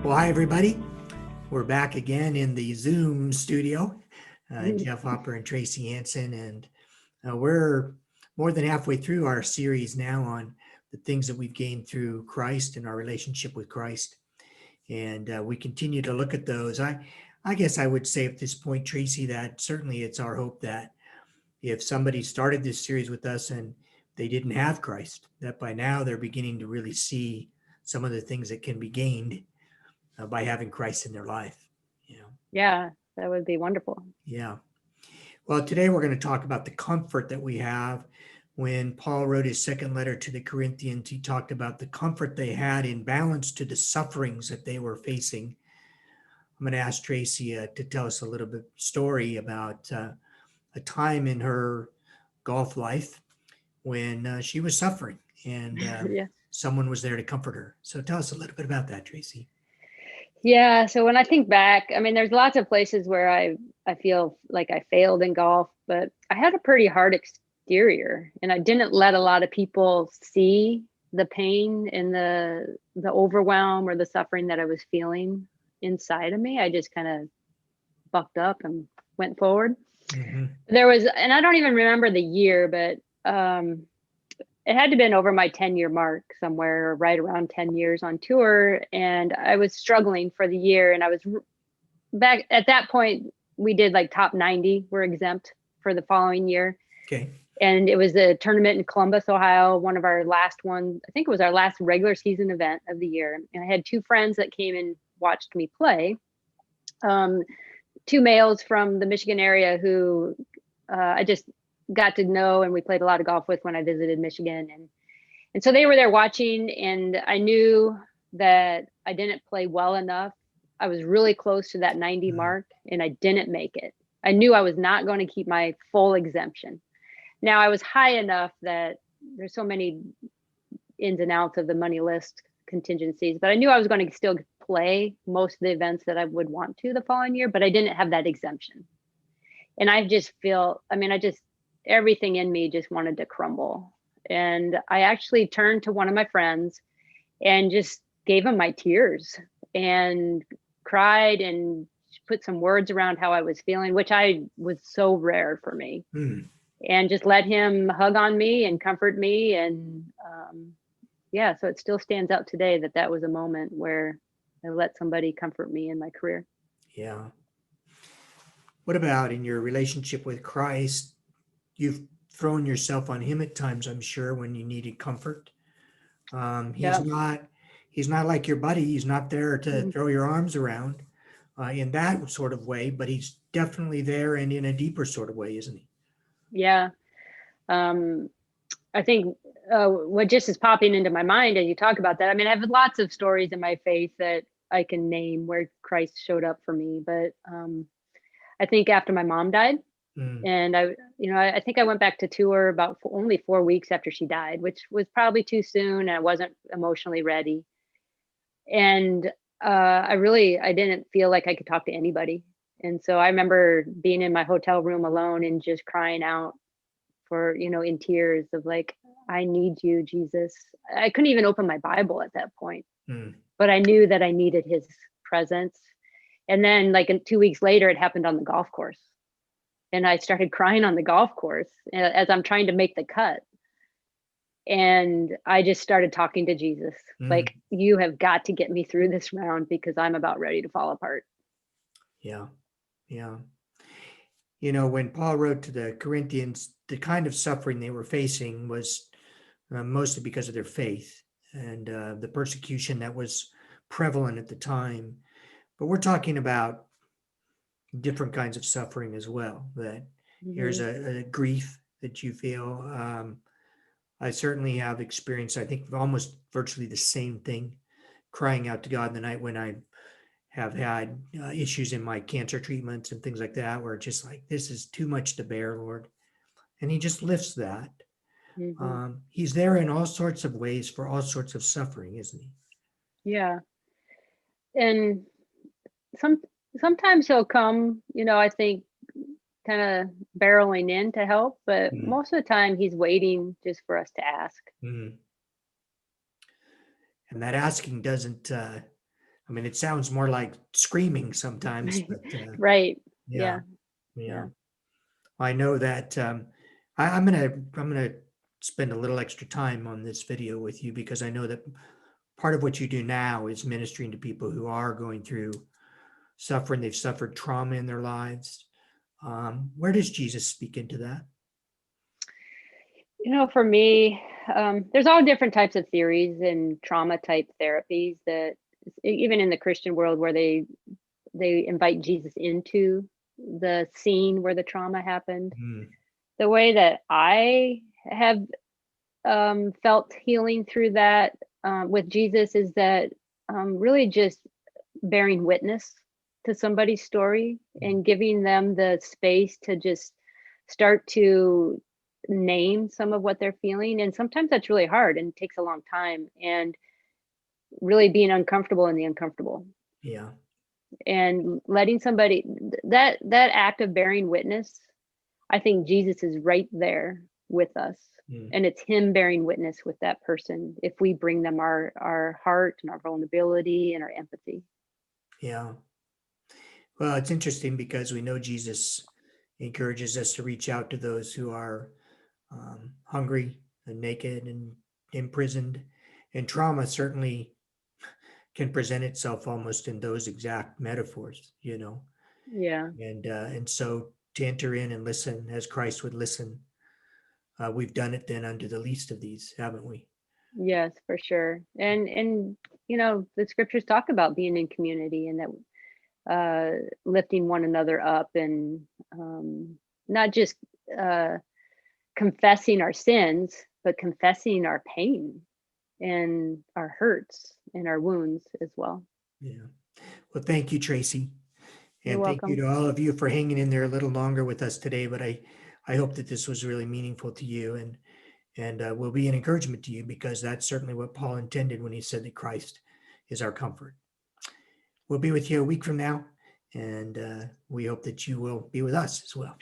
Well, hi, everybody. We're back again in the Zoom studio. Mm. Jeff Hopper and Tracy Hansen, and we're more than halfway through our series now on the things that we've gained through Christ and our relationship with Christ. And we continue to look at those. I guess I would say at this point, Tracy, that certainly it's our hope that if somebody started this series with us and they didn't have Christ, that by now they're beginning to really see some of the things that can be gained by having Christ in their life. You know, Yeah, that would be wonderful. yeah. Well, today we're going to talk about the comfort that we have. When Paul wrote his second letter to the Corinthians, he talked about the comfort they had in balance to the sufferings that they were facing. I'm going to ask Tracy to tell us a little bit story about a time in her golf life when she was suffering and Yeah. someone was there to comfort her. So tell us a little bit about that, Tracy. Yeah, so when I think back, I mean, there's lots of places where I feel like I failed in golf, but I had a pretty hard exterior and I didn't let a lot of people see the pain and the overwhelm or the suffering that I was feeling inside of me. I just kind of bucked up and went forward. Mm-hmm. There was, and I don't even remember the year, but it had to been over my 10-year mark somewhere, right around 10 years on tour. And I was struggling for the year. And I was back at that point, we did like top 90 were exempt for the following year. Okay. And it was a tournament in Columbus, Ohio, one of our last ones. I think it was our last regular season event of the year. And I had two friends that came and watched me play. Two males from the Michigan area who I just got to know, and we played a lot of golf with when I visited Michigan. And so they were there watching, and I knew that I didn't play well enough. I was really close to that 90 mark, and I didn't make it. I knew I was not going to keep my full exemption. Now I was high enough that there's so many ins and outs of the money list contingencies, but I knew I was going to still play most of the events that I would want to the following year, but I didn't have that exemption. And I just feel, I mean, everything in me just wanted to crumble. And I actually turned to one of my friends and just gave him my tears and cried and put some words around how I was feeling, which I was so rare for me. Mm. And just let him hug on me and comfort me. And yeah, so it still stands out today that that was a moment where I let somebody comfort me in my career. Yeah. What about in your relationship with Christ? You've thrown yourself on him at times, I'm sure, when you needed comfort. He's Yeah. not like your buddy. He's not there to Mhm. throw your arms around in that sort of way, but he's definitely there and in a deeper sort of way, isn't he? Yeah. Um, I think what just is popping into my mind as you talk about that, I mean, I have lots of stories in my faith that I can name where Christ showed up for me. But I think after my mom died, Mm. and I think I went back to tour about only 4 weeks after she died, which was probably too soon. And I wasn't emotionally ready. And I didn't feel like I could talk to anybody. And so I remember being in my hotel room alone and just crying out for, in tears of like, I need you, Jesus. I couldn't even open my Bible at that point, Mm. but I knew that I needed his presence. And then, like, 2 weeks later, it happened on the golf course. And I started crying on the golf course as I'm trying to make the cut. And I just started talking to Jesus, Mm. like, you have got to get me through this round because I'm about ready to fall apart. Yeah. Yeah. When Paul wrote to the Corinthians, the kind of suffering they were facing was mostly because of their faith and the persecution that was prevalent at the time. But we're talking about different kinds of suffering as well. That here's Hmm. a grief that you feel. I certainly have experienced, I think, almost virtually the same thing, crying out to God in the night when I have had issues in my cancer treatments and things like that, where it's just like, this is too much to bear, Lord. And He just lifts that. Hmm. He's there in all sorts of ways for all sorts of suffering, isn't He? Yeah. And some sometimes he'll come, I think, kind of barreling in to help, but Mm. most of the time he's waiting just for us to ask. Mm. And that asking doesn't I mean, it sounds more like screaming sometimes, but Right. yeah, Yeah. yeah. Yeah. I know that I'm gonna spend a little extra time on this video with you because I know that part of what you do now is ministering to people who are going through suffering. They've suffered trauma in their lives. Where does Jesus speak into that? For me, there's all different types of theories and trauma type therapies that even in the Christian world where they invite Jesus into the scene where the trauma happened. Mm, The way that I have felt healing through that with Jesus is that really just bearing witness to somebody's story mm, and giving them the space to just start to name some of what they're feeling. And sometimes that's really hard and takes a long time, and really being uncomfortable in the uncomfortable yeah. and letting somebody that act of bearing witness. I think Jesus is right there with us. Mm, And it's him bearing witness with that person if we bring them our heart and our vulnerability and our empathy. yeah. Well, it's interesting because we know Jesus encourages us to reach out to those who are hungry and naked and imprisoned. And trauma certainly can present itself almost in those exact metaphors, you know. Yeah. And so to enter in and listen as Christ would listen, we've done it then under the least of these, haven't we? Yes, for sure. And the scriptures talk about being in community and that lifting one another up and not just uh confessing our sins, but confessing our pain and our hurts and our wounds as well. Yeah. Well, thank you, Tracy. You're And thank you welcome. to all of you for hanging in there a little longer with us today. But I hope that this was really meaningful to you and will be an encouragement to you because that's certainly what Paul intended when he said that Christ is our comfort. We'll be with you a week from now, and we hope that you will be with us as well.